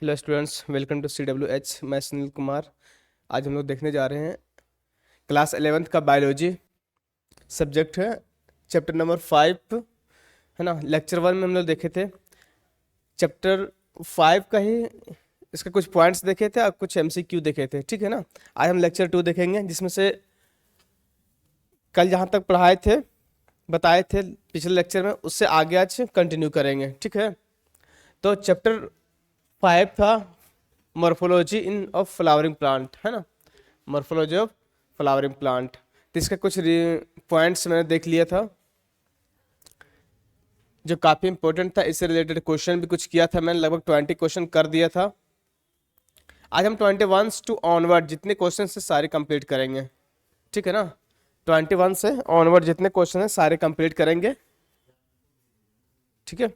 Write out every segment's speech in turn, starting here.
Hello students, welcome to CWH। मैं सुनील कुमार। आज हम लोग देखने जा रहे हैं क्लास 11th का बायोलॉजी सब्जेक्ट है, चैप्टर नंबर 5 है ना। लेक्चर 1 में हम लोग देखे थे चैप्टर 5 का ही, इसके कुछ पॉइंट्स देखे थे और कुछ MCQ देखे थे, ठीक है ना। आज हम लेक्चर 2 देखेंगे, जिसमें से कल जहाँ तक पढ़ाए थे, बताए थे पिछले लेक्चर में, उससे आगे आज कंटिन्यू करेंगे, ठीक है। तो चैप्टर 5 था morphology in of flowering plant, है ना, मॉर्फोलॉजी ऑफ फ्लावरिंग प्लांट। तो इसका कुछ पॉइंट्स मैंने देख लिया था जो काफ़ी इंपॉर्टेंट था। इससे रिलेटेड क्वेश्चन भी कुछ किया था मैंने, लगभग 20 क्वेश्चन कर दिया था। आज हम 21 टू ऑनवर्ड जितने क्वेश्चन से सारे कंप्लीट करेंगे, ठीक है ना। 21 से ऑनवर्ड जितने क्वेश्चन हैं सारे कंप्लीट करेंगे, ठीक है।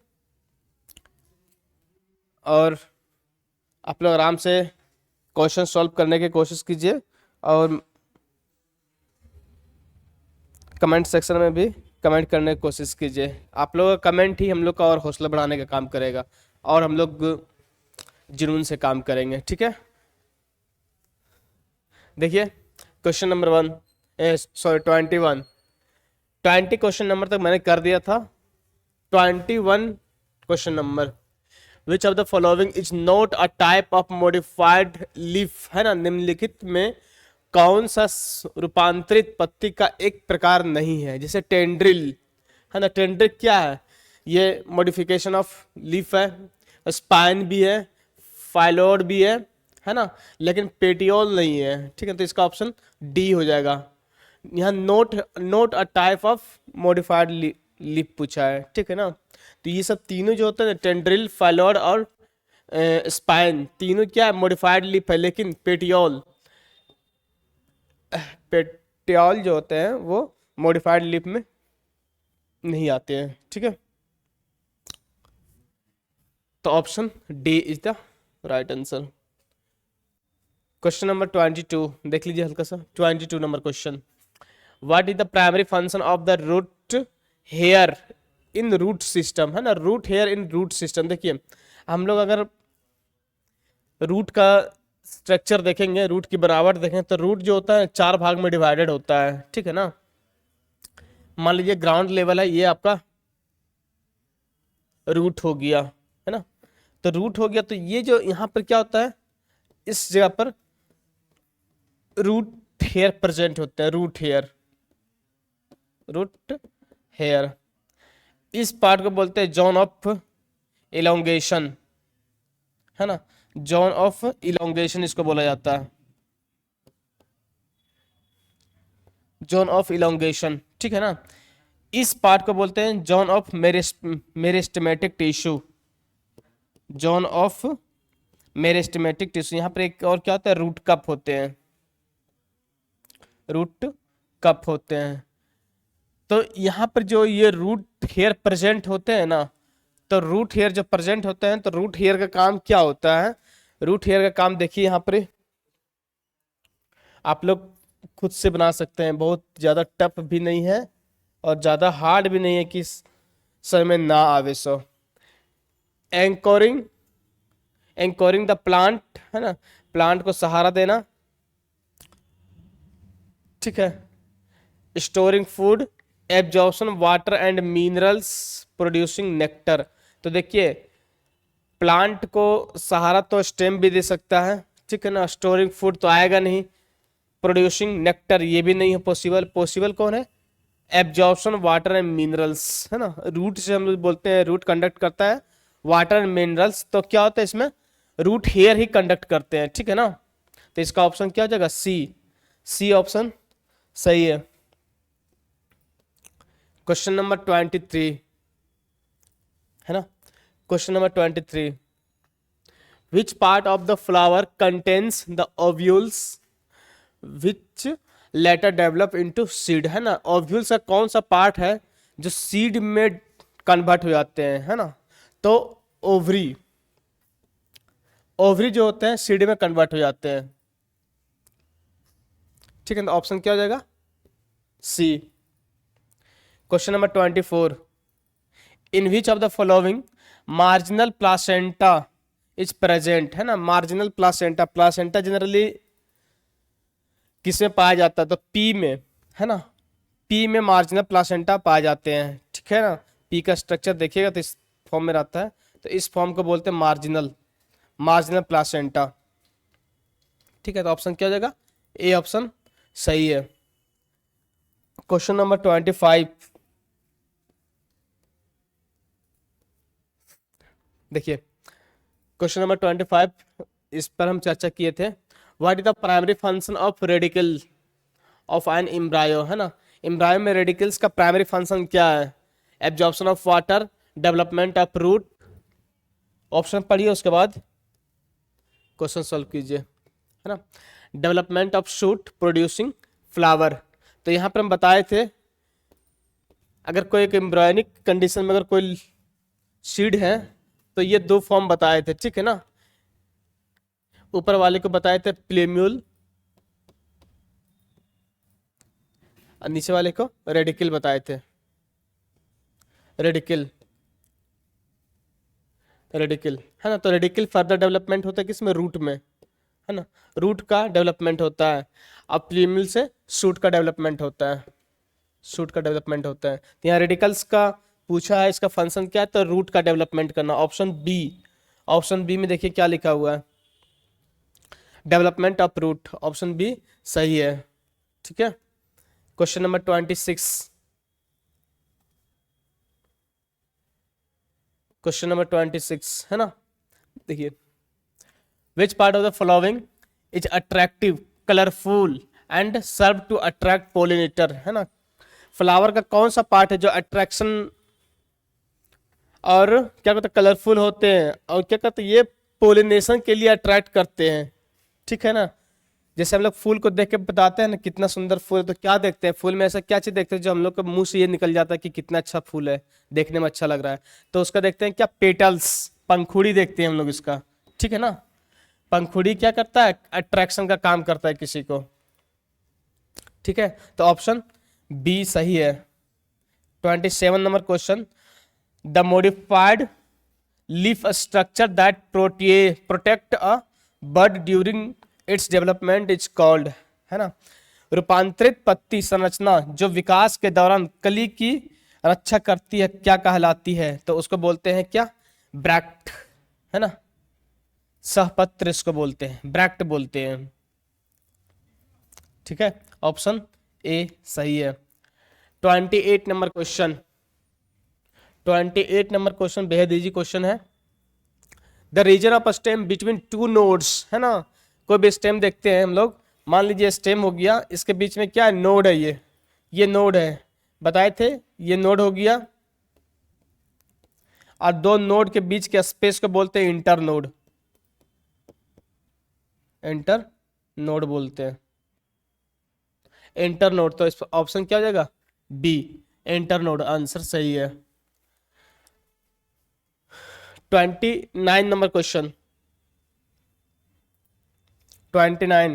और आप लोग आराम से क्वेश्चन सॉल्व करने की कोशिश कीजिए और कमेंट सेक्शन में भी कमेंट करने की कोशिश कीजिए। आप लोगों का कमेंट ही हम लोग का और हौसला बढ़ाने का काम करेगा और हम लोग जुनून से काम करेंगे, ठीक है। देखिए क्वेश्चन नंबर 21 20 क्वेश्चन नंबर तक मैंने कर दिया था। 21 question number, which of the following is not a type of modified leaf, है ना। निम्नलिखित में कौन सा रूपांतरित पत्ती का एक प्रकार नहीं है। जैसे टेंड्रिल, है ना। टेंड्रिल क्या है? ये मॉडिफिकेशन ऑफ लीफ है, स्पाइन भी है, फाइलोड भी है ना, लेकिन पेटियोल नहीं है, ठीक है। तो इसका ऑप्शन डी हो जाएगा। यहाँ note note a type of modified leaf पूछा है, ठीक है ना। तो ये सब तीनों जो होते हैं, टेंड्रिल, फाइलोड और स्पाइन, तीनों क्या है? मॉडिफाइड लीफ है, लेकिन पेटियोल जो होते हैं वो मॉडिफाइड लीफ में नहीं आते हैं, ठीक है। तो option D is the right answer. Question number 22 देख लीजिए हल्का सा। 22 number question, what is the primary function of the root hair in root system, है ना। Root hair in root system. देखिए हम लोग अगर रूट का स्ट्रक्चर देखेंगे, रूट की बनावट देखें, तो रूट जो होता है 4 भाग में डिवाइडेड होता है, ठीक है ना। मान लीजिए ग्राउंड लेवल है, ये आपका रूट हो गया, है ना। तो रूट हो गया, तो ये जो यहाँ पर क्या होता है, इस जगह पर रूट हेयर प्रेजेंट होते हैं। रूट हेयर इस पार्ट को बोलते हैं जोन ऑफ इलोंगेशन, है ना। जोन ऑफ इलोंगेशन इसको बोला जाता है, जोन ऑफ इलोंगेशन, ठीक है ना। इस पार्ट को बोलते हैं zone of meristematic tissue, zone of meristematic tissue. यहाँ पर एक और क्या होता है, रूट कप होते हैं, रूट कप होते हैं। तो यहाँ पर जो ये रूट हेयर प्रेजेंट होते हैं ना, तो रूट हेयर जो प्रेजेंट होते हैं, तो रूट हेयर का काम क्या होता है? रूट हेयर का काम देखिए यहाँ पर आप लोग खुद से बना सकते हैं, बहुत ज़्यादा टफ भी नहीं है और ज़्यादा हार्ड भी नहीं है कि समझ में ना आवे। सो एंकोरिंग, एंकोरिंग द प्लांट, है ना, प्लांट को सहारा देना, ठीक है। Storing food, absorption water and minerals, producing nectar. तो देखिए प्लांट को सहारा तो स्टेम भी दे सकता है, ठीक है ना। स्टोरिंग फूड तो आएगा नहीं, प्रोड्यूसिंग नेक्टर ये भी नहीं है पॉसिबल। पॉसिबल कौन है? एब्जॉर्प्शन वाटर एंड मिनरल्स, है ना। रूट से हम लोग बोलते हैं, रूट कंडक्ट करता है वाटर एंड मिनरल्स, तो क्या होता है इसमें? रूट हेयर ही कंडक्ट करते हैं, ठीक है ना। तो इसका ऑप्शन क्या हो जाएगा? सी ऑप्शन सही है। क्वेश्चन नंबर 23, है ना। Question number 23, which part of the flower contains the ovules which later develop into seed, है ना। ओव्यूल्स का कौन सा पार्ट है जो सीड में कन्वर्ट हो जाते हैं, है ना। तो ओवरी, ओवरी जो होते हैं सीड में कन्वर्ट हो जाते हैं, ठीक है। तो ऑप्शन क्या हो जाएगा? C. Question number 24, in which of the following marginal placenta is present, है ना। मार्जिनल प्लासेंटा, प्लासेंटा जनरली किसमें पाया जाता है, तो पी में, है ना। पी में मार्जिनल प्लासेंटा पाए जाते हैं, ठीक है ना। पी का स्ट्रक्चर देखिएगा तो इस फॉर्म में रहता है, तो इस फॉर्म को बोलते हैं मार्जिनल, मार्जिनल प्लासेंटा, ठीक है। तो ऑप्शन क्या हो जाएगा, ए ऑप्शन सही है। क्वेश्चन नंबर 25, देखिए क्वेश्चन नंबर 25, इस पर हम चर्चा किए थे। What is the primary function of radicle of an embryo, है ना। एम्ब्रायो में रेडिकल्स का प्राइमरी फंक्शन क्या है, absorption of water, development of root. Option पढ़िए उसके बाद क्वेश्चन सॉल्व कीजिए, है ना। Development of shoot, producing flower. तो यहाँ पर हम बताए थे, अगर कोई एक एम्ब्रायोनिक कंडीशन में अगर कोई सीड है तो ये दो फॉर्म बताए थे, ठीक है ना। ऊपर वाले को बताए थे प्लेम्यूल और नीचे वाले को रेडिकल बताए थे, रेडिकल, रेडिकल, है ना। तो रेडिकल फर्दर डेवलपमेंट होता है किसमें, रूट में, है ना। रूट का डेवलपमेंट होता है। अब प्लेम्यूल से शूट का डेवलपमेंट होता है, शूट का डेवलपमेंट होता है। तो यहाँ रेडिकल्स का पूछा है, इसका फंक्शन क्या है, तो रूट का डेवलपमेंट करना। ऑप्शन बी, ऑप्शन बी में देखिए क्या लिखा हुआ है, development of root, option B सही है, ठीक है। क्वेश्चन नंबर 26, क्वेश्चन नंबर 26, है ना। देखिए which part of the following is attractive, colourful and serve to attract pollinator, है ना। फ्लावर का कौन सा पार्ट है जो अट्रैक्शन और क्या कहते हैं कलरफुल होते हैं, और क्या कहते हैं ये पोलिनेशन के लिए अट्रैक्ट करते हैं, ठीक है ना। जैसे हम लोग फूल को देख के बताते हैं ना कितना सुंदर फूल है, तो क्या देखते हैं फूल में, ऐसा क्या चीज देखते हैं जो हम लोग के मुंह से ये निकल जाता है कि कितना अच्छा फूल है, देखने में अच्छा लग रहा है, तो उसका देखते हैं क्या, पेटल्स, पंखुड़ी देखते हैं हम लोग इसका, ठीक है ना। पंखुड़ी क्या करता है, अट्रैक्शन का काम करता है किसी को, ठीक है। तो ऑप्शन बी सही है। 27 number question, the modified leaf structure that protect a bud during its development is called, है ना। रूपांतरित पत्ती संरचना जो विकास के दौरान कली की रक्षा करती है क्या कहलाती है, तो उसको बोलते हैं क्या, ब्रैक्ट, है ना। सहपत्र इसको बोलते हैं, ब्रैक्ट बोलते हैं, ठीक है। ऑप्शन ए सही है। 28 नंबर क्वेश्चन, 28 नंबर क्वेश्चन बेहद इजी क्वेश्चन है। The region of stem between two nodes, है ना। कोई भी स्टेम देखते हैं हम लोग, मान लीजिए स्टेम हो गया, इसके बीच में क्या है, नोड है, ये नोड है, बताए थे ये नोड हो गया, और दो नोड के बीच के स्पेस को बोलते हैं इंटर नोड, इंटर नोड बोलते हैं, इंटर नोड। तो इस ऑप्शन क्या हो जाएगा, बी, इंटर नोड, आंसर सही है। 29 number question, 29,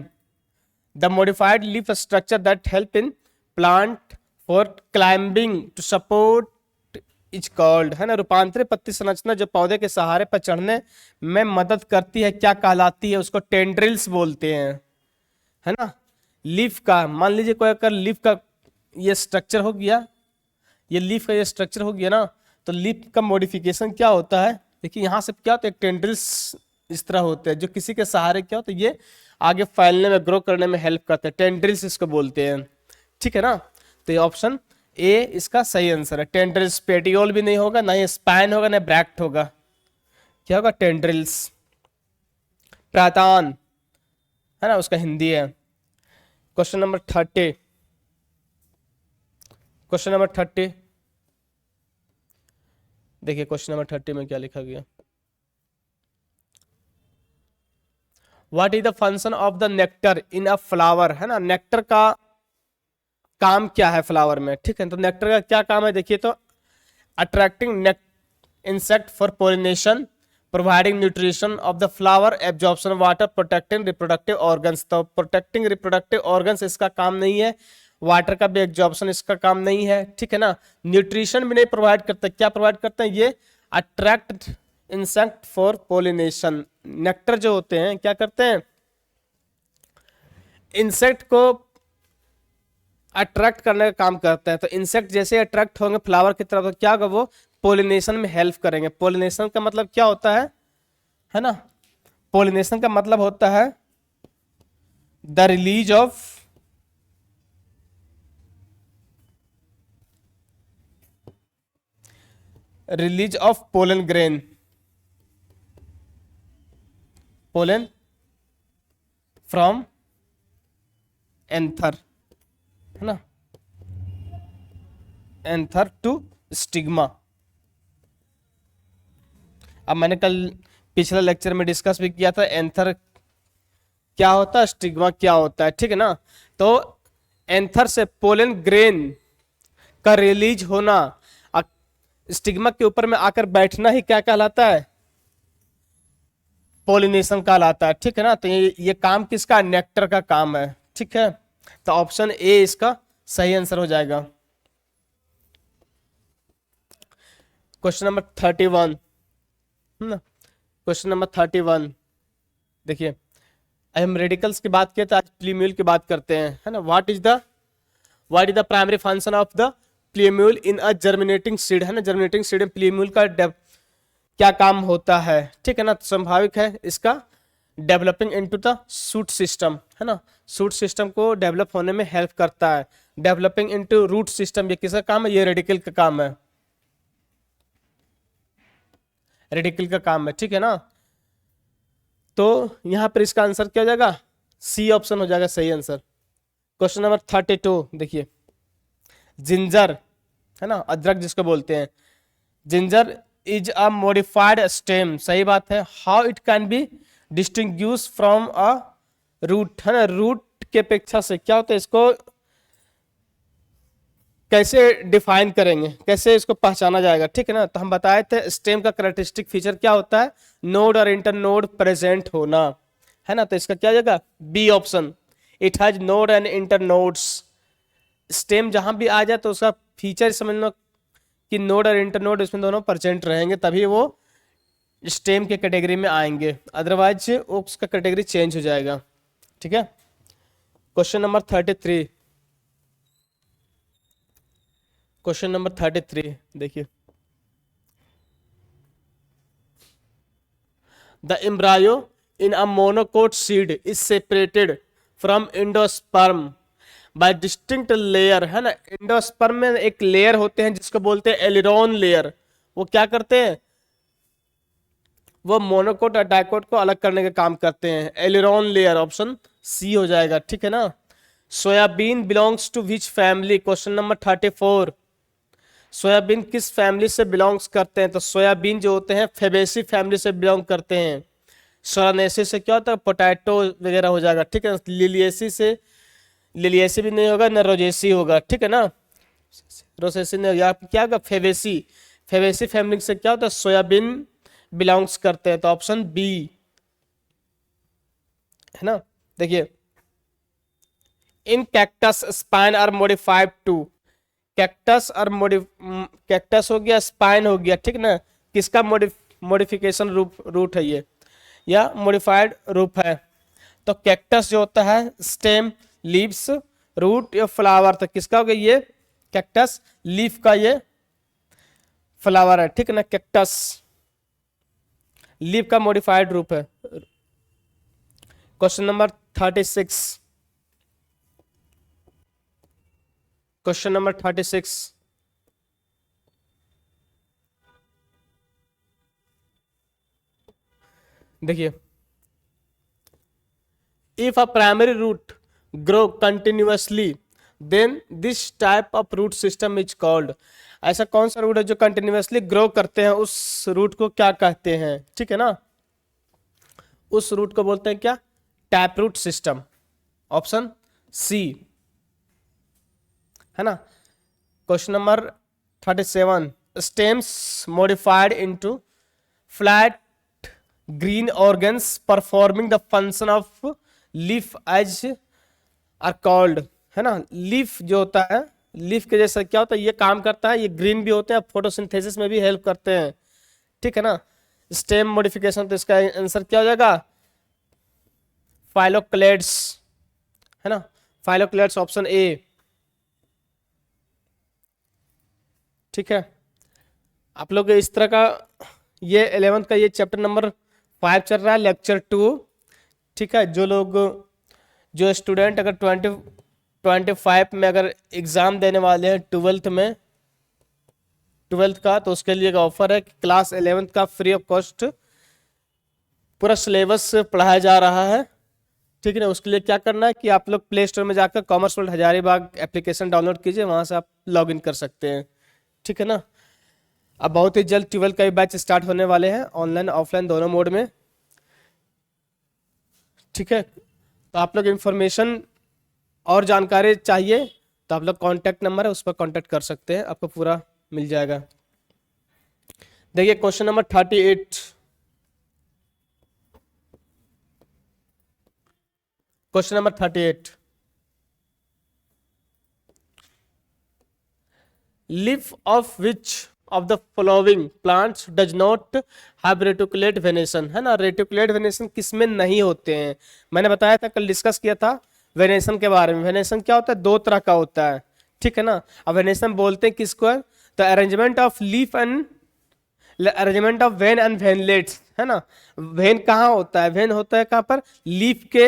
the modified leaf structure that help in plant for climbing to support is called, है ना। रूपांतरित पत्ती संरचना जो पौधे के सहारे पर चढ़ने में मदद करती है क्या कहलाती है, उसको टेंड्रिल्स बोलते हैं, है ना। लीफ का, मान लीजिए कोई अगर लीफ का ये स्ट्रक्चर हो गया, ये लीफ का ये स्ट्रक्चर हो गया ना, तो लीफ का मॉडिफिकेशन क्या होता है, देखिए यहाँ से क्या होता है, टेंड्रिल्स इस तरह होते हैं जो किसी के सहारे क्या होता है, ये आगे फैलने में, ग्रो करने में हेल्प करते हैं, टेंड्रिल्स इसको बोलते हैं, ठीक है ना। तो ये ऑप्शन ए इसका सही आंसर है। टेंड्रिल्स, पेटियोल भी नहीं होगा, ना ही स्पाइन होगा, ना ब्रैक्ट होगा, क्या होगा, टेंड्रिल्स। प्रातान, है ना, उसका हिंदी है। क्वेश्चन नंबर 30, क्वेश्चन नंबर 30, देखिए क्वेश्चन नंबर 30 में क्या लिखा गया, what is the function of the nectar in a flower, है ना। नेक्टर का काम क्या है फ्लावर में, ठीक है। तो नेक्टर का क्या काम है, देखिए तो attracting insect for pollination, providing nutrition of the flower, absorption water, protecting reproductive organs. तो प्रोटेक्टिंग रिप्रोडक्टिव ऑर्गन्स इसका काम नहीं है, वाटर का भी एब्जॉर्प्शन इसका काम नहीं है, ठीक है ना। न्यूट्रिशन भी नहीं प्रोवाइड करता, क्या प्रोवाइड करते हैं ये, attract insect for pollination. Nectar जो होते हैं क्या करते हैं, इंसेक्ट को अट्रैक्ट करने का काम करते हैं। तो इंसेक्ट जैसे अट्रैक्ट होंगे फ्लावर की तरफ, तो क्या होगा, वो पोलिनेशन में हेल्प करेंगे। पोलिनेशन का मतलब क्या होता है ना, पोलिनेशन का मतलब होता है the release of pollen grain, pollen from anther, है ना, एंथर टू स्टिग्मा। अब मैंने कल पिछले लेक्चर में डिस्कस भी किया था एंथर क्या होता है, स्टिग्मा क्या होता है, ठीक है ना। तो एंथर से पोलन ग्रेन का रिलीज होना, स्टिग्मा के ऊपर में आकर बैठना ही क्या कहलाता है, पोलिनेशन कहलाता है, ठीक है ना। तो ये काम किसका, नेक्टर का काम है, ठीक है। तो ऑप्शन ए इसका सही आंसर हो जाएगा। क्वेश्चन नंबर 31, क्वेश्चन नंबर 31 देखिए, हम रेडिकल्स की बात किए तो आज प्लीम्यूल की बात करते हैं, है ना। What is the primary function of the प्लीम्यूल in a germinating seed, है ना। जर्मिनेटिंग सीड में प्लीम्यूल का क्या काम होता है, ठीक है ना। तो स्वाभाविक है इसका developing into the shoot system, है ना। सूट सिस्टम को डेवलप होने में हेल्प करता है। डेवलपिंग इनटू रूट सिस्टम ये किसका काम है, ये रेडिकल का काम है, रेडिकल का काम है, ठीक है ना। तो यहां पर इसका आंसर क्या हो जाएगा, सी ऑप्शन हो जाएगा सही आंसर। क्वेश्चन नंबर 32 देखिए, जिंजर, है ना, अदरक जिसको बोलते हैं, ginger is a modified stem, सही बात है। How it can be distinguish from a root, है ना। रूट के अपेक्षा से क्या होता है, इसको कैसे डिफाइन करेंगे, कैसे इसको पहचाना जाएगा, ठीक है ना। तो हम बताए थे स्टेम का कैरेक्टरिस्टिक फीचर क्या होता है, नोड और इंटरनोड प्रेजेंट होना, है ना। तो इसका क्या जाएगा, B option, it has node and internodes. Stem जहां भी आ जाए तो उसका फीचर समझना कि नोड और इंटरनोड इसमें दोनों प्रेजेंट रहेंगे, तभी वो स्टेम के कैटेगरी में आएंगे, अदरवाइज उसका कैटेगरी चेंज हो जाएगा, ठीक है। क्वेश्चन नंबर 33, क्वेश्चन नंबर 33 देखिए, the embryo in a monocot seed is separated from endosperm by distinct layer, है ना। एंडोस्पर्म में एक लेयर होते हैं जिसको बोलते हैं एलिरॉन लेयर। वो क्या करते हैं, वो मोनोकोट और डाइकोट को अलग करने का काम करते हैं, एलिरॉन लेयर, ऑप्शन सी हो जाएगा, ठीक है ना। Soybean belongs to which family, question number 34, soybean किस फैमिली से बिलोंग्स करते हैं। तो सोयाबीन जो होते हैं फेबेसी फैमिली से बिलोंग करते हैं। सोलानेसी से क्या होता है, पोटैटो वगैरह हो जाएगा, ठीक है। लिलिएसी से, लिलिएसी भी नहीं होगा, न रोजेसी होगा, ठीक है ना। रोसेसी नहीं होगा, क्या होगा, फेबेसी, फेबेसी फैमिली से क्या होता है, सोयाबीन बिलोंग्स करते हैं। तो ऑप्शन बी, है ना। देखिए, in cactus spine are modified to, cactus और कैक्टस हो गया, स्पाइन हो गया, ठीक ना। किसका मॉडिफिकेशन रूट है ये, या मॉडिफाइड रूप है। तो कैक्टस जो होता है स्टेम, लीव्स, रूट या फ्लावर, तो किसका हो गया ये, कैक्टस लीफ का ये फ्लावर है, ठीक है ना। कैक्टस लीफ का मॉडिफाइड रूप है। क्वेश्चन नंबर 36, क्वेश्चन नंबर 36 देखिए, if a primary root grow continuously then this type of root system is called, ऐसा कौन सा रूट है जो कंटिन्यूअसली ग्रो करते हैं, उस रूट को क्या कहते हैं, ठीक है ना। उस रूट को बोलते हैं क्या, tap root system, option C, है ना। Question number 37, stems modified into flat green organs performing the function of leaf as are called, है ना। लीफ जो होता है, लीफ के जैसा क्या होता है, ये काम करता है, ये ग्रीन भी होते हैं, फोटोसिंथेसिस में भी हेल्प करते हैं, ठीक है ना। स्टेम मॉडिफिकेशन, तो इसका आंसर क्या हो जाएगा? फाइलोक्लेड्स, है ना, फाइलोक्लेड्स ऑप्शन ए। ठीक है, आप लोग इस तरह का ये 11th का ये चैप्टर नंबर 5 चल रहा है, लेक्चर 2। ठीक है, जो स्टूडेंट अगर 25 में अगर एग्ज़ाम देने वाले हैं 12th का, तो उसके लिए एक ऑफर है कि क्लास 11th का फ्री ऑफ कॉस्ट पूरा सिलेबस पढ़ाया जा रहा है। ठीक है ना, उसके लिए क्या करना है कि आप लोग प्ले स्टोर में जाकर commerce world Hazaribagh application download कीजिए, वहाँ से आप लॉग इन कर सकते हैं। ठीक है ना, अब बहुत ही जल्द 12th का भी बैच स्टार्ट होने वाले हैं, ऑनलाइन ऑफलाइन दोनों मोड में। ठीक है, तो आप लोग इन्फॉर्मेशन और जानकारी चाहिए तो आप लोग कॉन्टैक्ट नंबर है उस पर कॉन्टैक्ट कर सकते हैं, आपको पूरा मिल जाएगा। देखिए question number 38, question number 38, leaf of which of the following plants does not have reticulate venation, है ना, रेटिकुलेट वेनेशन किसमें नहीं होते हैं? मैंने बताया था, कल डिस्कस किया था वेनेशन के बारे में। वेनेशन क्या होता है? दो तरह का होता है। ठीक है ना, अब वेनेशन बोलते हैं किसको है? तो arrangement of leaf and arrangement of when and veinlets, है ना। वेन कहाँ होता है? वेन होता है कहाँ पर? लीफ के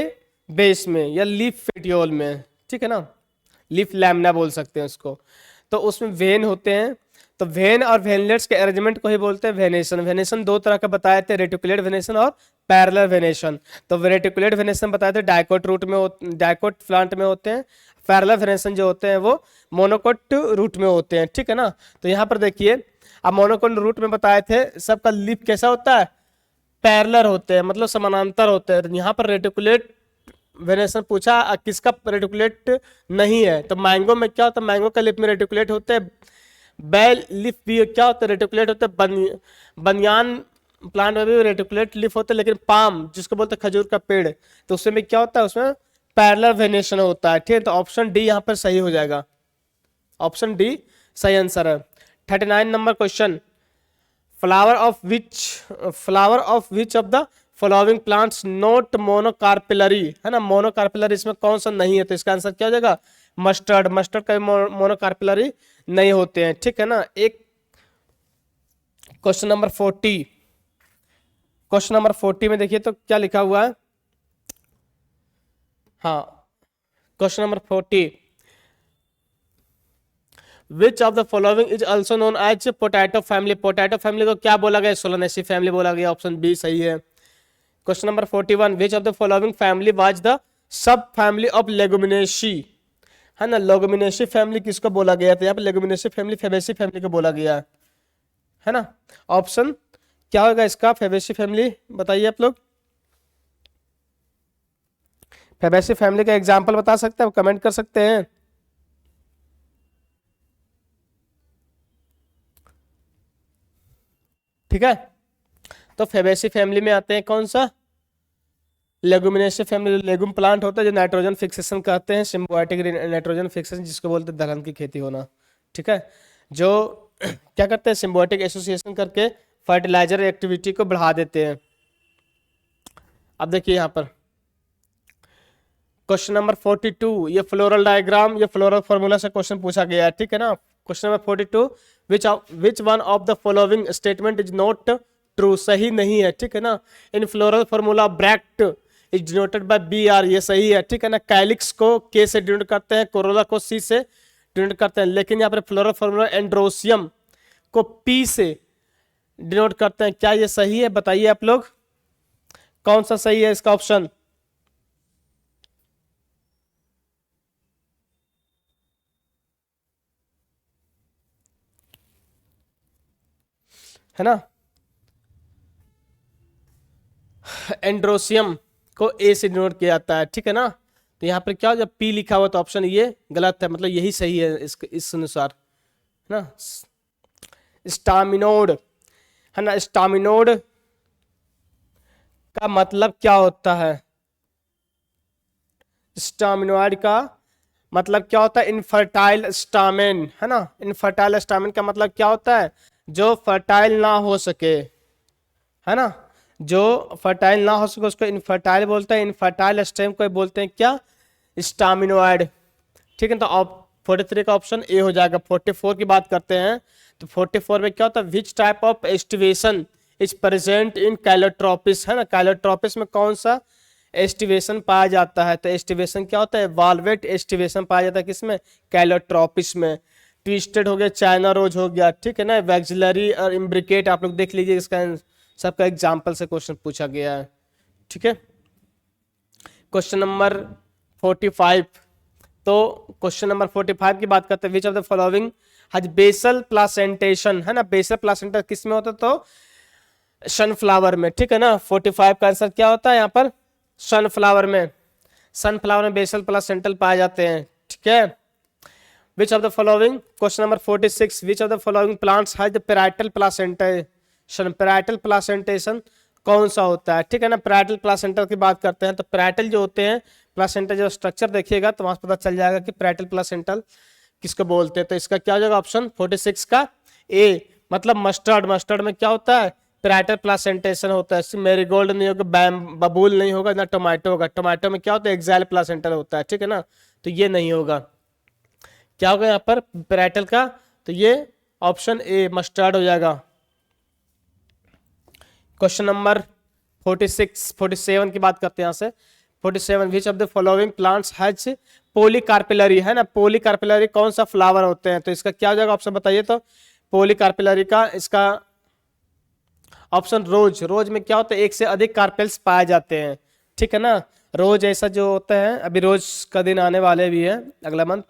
बेस में या लीफ फेटियोल में। ठीक है ना, लीफ लैमिना बोल सकते हैं उसको। तो उसमें वेन होते हैं, तो वेन और वेनलेट्स के अरेंजमेंट को ही बोलते हैं वेनेशन। वेनेशन दो तरह का बताए थे, रेटिकुलेट वेनेशन और पैरेलल वेनेशन। तो रेटिकुलेट वेनेशन बताए थे डाइकोट रूट में डाइकोट प्लांट में होते हैं। पैरेलल वेनेशन जो होते हैं वो मोनोकोट रूट में होते हैं। ठीक है ना, तो यहाँ पर देखिए, अब मोनोकोट रूट में बताए थे सबका लीफ कैसा होता है? पैरेलल होते हैं, मतलब समानांतर होते हैं। यहाँ पर रेटिकुलेट वेनेशन पूछा, किसका रेटिकुलेट नहीं है? तो मैंगो में क्या होता है? मैंगो का लीफ में रेटिकुलेट होते हैं। बेल लीफ भी क्या होता है? रेटिकुलेट होते हैं। बनियान प्लांट में भी रेटिकुलेट लीफ होते हैं, लेकिन पाम जिसको बोलते हैं खजूर का पेड़, तो उसमें क्या होता है? उसमें पैरेलल वेनेशन होता है। ठीक है, तो ऑप्शन डी यहाँ पर सही हो जाएगा, ऑप्शन डी सही आंसर है। 39 number question, flower of which of the following plants not monocarpellary, है ना, मोनोकार्पिलरी इसमें कौन सा नहीं है? तो इसका आंसर क्या हो जाएगा? मस्टर्ड। मस्टर्ड का मोनोकार्पिलरी नहीं होते हैं। ठीक है ना, एक क्वेश्चन नंबर 40, क्वेश्चन नंबर 40 में देखिए तो क्या लिखा हुआ है। हाँ, question number 40, which of the following is also known as potato family. Potato family को क्या बोला गया? सोलानेसी फैमिली बोला गया, ऑप्शन बी सही है। Question number 41, which of the following family was the sub family of Leguminosae, है ना। लेगुमिनेसी फैमिली किसको बोला गया था? यहाँ पे लेगुमिनेसी फैमिली फेबेसी फैमिली को बोला गया है ना। ऑप्शन क्या होगा इसका? फेबेसी फैमिली, बताइए आप लोग। फेबेसी फैमिली का एग्जाम्पल बता सकते हैं? कमेंट कर सकते हैं। ठीक है, तो फेबेसी फैमिली में आते हैं कौन सा? Leguminosae family. लेगुम प्लांट होता है जो नाइट्रोजन फिक्सेशन कहते हैं, सिम्बायोटिक नाइट्रोजन फिक्सेशन जिसको बोलते हैं दलहन की खेती होना। ठीक है, जो क्या करते हैं? सिम्बायोटिक एसोसिएशन करके फर्टिलाइजर एक्टिविटी को बढ़ा देते हैं। अब देखिए यहाँ पर क्वेश्चन नंबर 42, ये फ्लोरल डायग्राम, ये फ्लोरल फॉर्मूला से क्वेश्चन पूछा गया है। ठीक है ना, question number 42, which one of the following statement is not true, सही नहीं है। ठीक है ना, in floral formula bract is denoted by B R, ये सही है। ठीक है ना, कैलिक्स को के से डिनोट करते हैं, कोरोला को सी से डिनोट करते हैं, लेकिन यहाँ पर फ्लोरल फॉर्मूला एंड्रोसियम को पी से डिनोट करते हैं। क्या ये सही है? बताइए आप लोग, कौन सा सही है इसका ऑप्शन? है ना, एंड्रोसियम को ए से डिनोट किया जाता है। ठीक है ना, तो यहाँ पर क्या जब पी लिखा हुआ तो ऑप्शन ये गलत है, मतलब यही सही है इस अनुसार, है ना। स्टामिनोड, है ना, स्टामिनोड का मतलब क्या होता है? स्टामिनोइड का मतलब क्या होता है? इनफर्टाइल स्टामेन, है ना। इनफर्टाइल स्टामेन का मतलब क्या होता है? जो फर्टाइल ना हो सके, है ना, जो फर्टाइल ना हो सके उसको इनफर्टाइल बोलते हैं, इनफर्टाइल स्टेम को बोलते हैं क्या, स्टामिनोइड। ठीक है, तो अब 43 का ऑप्शन ए हो जाएगा। 44 की बात करते हैं, तो 44 में क्या होता है, which type of aestivation is present in Calotropis, है ना, कैलोट्रोपिस में कौन सा एस्टिवेशन पाया जाता है, तो एस्टिवेशन क्या होता है, वाल्वेट एस्टिवेशन पाया जाता है किसमें, कैलोट्रोपिस में। ट्विस्टेड हो गया, चाइना रोज हो गया, ठीक है ना, वैक्सिलरी और इम्ब्रिकेट आप लोग देख लीजिए, इसका सबका एग्जाम्पल से क्वेश्चन पूछा गया है। ठीक है, क्वेश्चन नंबर 45, तो क्वेश्चन नंबर 45 की बात करते हैं, which of the following has basal placentation, है ना, बेसल प्लासेंटा किस में होता है, तो सनफ्लावर में। ठीक है ना, 45 का आंसर क्या होता है यहाँ पर, सनफ्लावर में, सनफ्लावर में बेसल प्लासेंटल पाए जाते हैं। ठीक है, विच of the following, question number 46, which of the following plants has the parietal placentation, parietal placentation कौन सा होता है। ठीक है ना, पैराइटल प्लासेंटा की बात करते हैं, तो पैराइटल जो होते हैं प्लासेंटा, जो स्ट्रक्चर देखिएगा तो वहां पता चल जाएगा कि पैराइटल प्लासेंटल किसको बोलते हैं, तो इसका क्या हो जाएगा ऑप्शन 46 का ए, मतलब मस्टर्ड। मस्टर्ड में क्या होता है, पैराइटल प्लासेंटेशन होता है, मेरीगोल्ड नहीं होगा, बबूल नहीं होगा, ना टोमेटो होगा। टोमेटो में क्या होता है, एक्साइल प्लासेंटल होता है। ठीक है ना, तो ये नहीं होगा, क्या होगा यहाँ पर पैराइटल का, तो ये ऑप्शन ए मस्टर्ड हो जाएगा। क्वेश्चन नंबर 47 की बात करते हैं यहाँ से, 47, which of the following plants has polycarpellary, है ना, पॉलीकार्पिलरी कौन सा फ्लावर होते हैं, तो इसका क्या हो जाएगा ऑप्शन बताइए, तो पॉलीकार्पिलरी का इसका ऑप्शन रोज। रोज में क्या होता है, एक से अधिक कार्पेल्स पाए जाते हैं। ठीक है ना, रोज ऐसा जो होता है, अभी रोज का दिन आने वाले भी है अगला मंथ।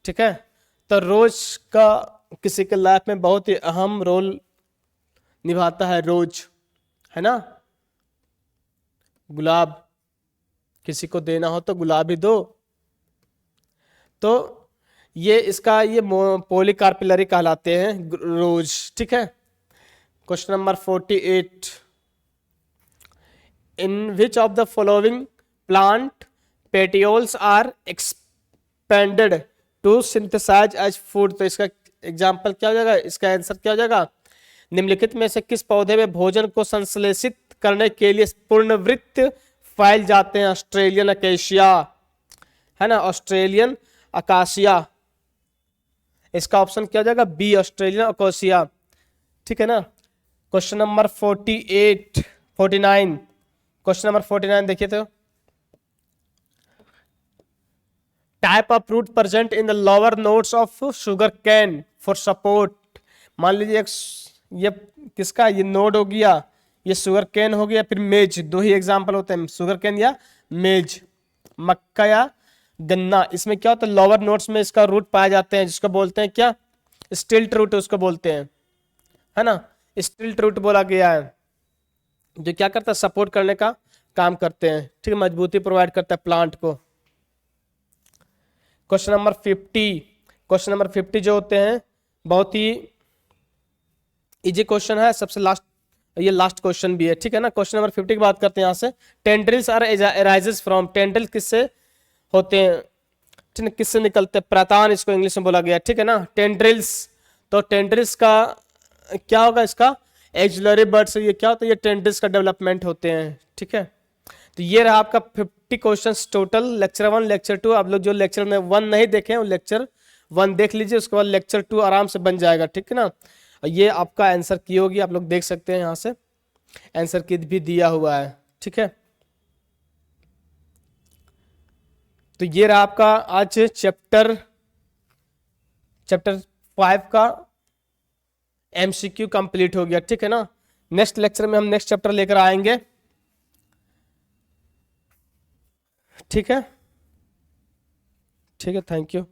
ठीक है, तो रोज का किसी के लाइफ में बहुत ही अहम रोल निभाता है रोज, है ना, गुलाब किसी को देना हो तो गुलाब ही दो, तो ये इसका ये पॉलीकार्पिलरी कहलाते हैं रोज। ठीक है, question number 48, in which of the following plant petioles are expanded to synthesise as food, तो इसका एग्जाम्पल क्या हो जाएगा, इसका आंसर क्या हो जाएगा, निम्नलिखित में से किस पौधे में भोजन को संश्लेषित करने के लिए पूर्णवृत्त पाए जाते हैं, ऑस्ट्रेलियन अकेशिया, है ना, ऑस्ट्रेलियन अकाशिया, इसका ऑप्शन क्या हो जाएगा बी, ऑस्ट्रेलियन अकोशिया। ठीक है ना, क्वेश्चन नंबर 49, क्वेश्चन नंबर 49 देखिए, तो type of fruit present in the lower notes of sugar cane for support, मान लीजिए ये किसका, ये नोड हो गया, ये शुगर कैन हो गया, फिर मेज, दो ही एग्जांपल होते हैं, शुगर कैन या मेज, मक्का या गन्ना। इसमें क्या होता है, लोअर नोट्स में इसका रूट पाए जाते हैं, जिसको बोलते हैं क्या, स्टिल्ट रूट उसको बोलते हैं, है ना, स्टिल्ट रूट बोला गया है, जो क्या करता है, सपोर्ट करने का काम करते हैं। ठीक है, मजबूती प्रोवाइड करता है प्लांट को। क्वेश्चन नंबर 50, क्वेश्चन नंबर 50 जो होते हैं बहुत ही इजी क्वेश्चन है, सबसे लास्ट, ये लास्ट क्वेश्चन भी है। ठीक है ना, क्वेश्चन नंबर 50 की बात करते हैं यहाँ से, tendrils are arises from, tendril किससे होते हैं, ठीक है, किससे निकलते हैं, प्रतान इसको इंग्लिश में बोला गया। ठीक है ना, टेंड्रिल्स, तो टेंड्रिल्स का क्या होगा, इसका एक्सिलरी बर्ड से ये क्या होता है, ये टेंड्रिल्स का डेवलपमेंट होते हैं। ठीक है, तो ये रहा आपका 50 क्वेश्चंस टोटल, लेक्चर 1 लेक्चर 2। आप लोग जो लेक्चर में 1 नहीं देखे हैं वो लेक्चर 1 देख लीजिए, उसके बाद लेक्चर 2 आराम से बन जाएगा। ठीक है ना, ये आपका आंसर की होगी, आप लोग देख सकते हैं यहाँ से आंसर की भी दिया हुआ है। ठीक है, तो ये रहा आपका आज चैप्टर 5 का एमसीक्यू कंप्लीट हो गया। ठीक है ना, नेक्स्ट लेक्चर में हम नेक्स्ट चैप्टर लेकर आएंगे। ठीक है, ठीक है, थैंक यू।